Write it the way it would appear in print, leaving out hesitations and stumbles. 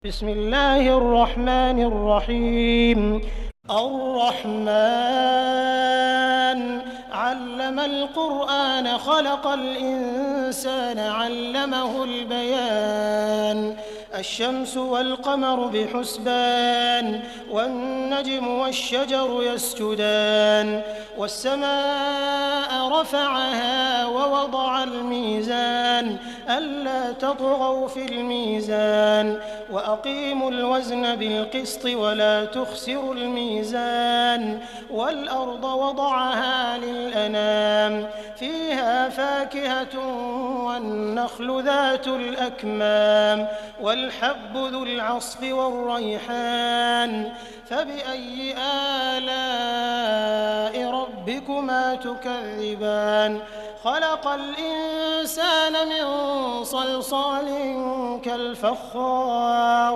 بسم الله الرحمن الرحيم الرحمن علم القرآن خلق الإنسان علمه البيان الشمس والقمر بحسبان والنجم والشجر يسجدان والسماء رفعها ووضع الميزان ألا تطغوا في الميزان وأقيموا الوزن بالقسط ولا تخسروا الميزان والأرض وضعها للأنام فيها فاكهة والنخل ذات الأكمام والحب ذو العصف والريحان فبأي آلاء ربكما تكذبان خلق الإنسان من صلصال كالفخار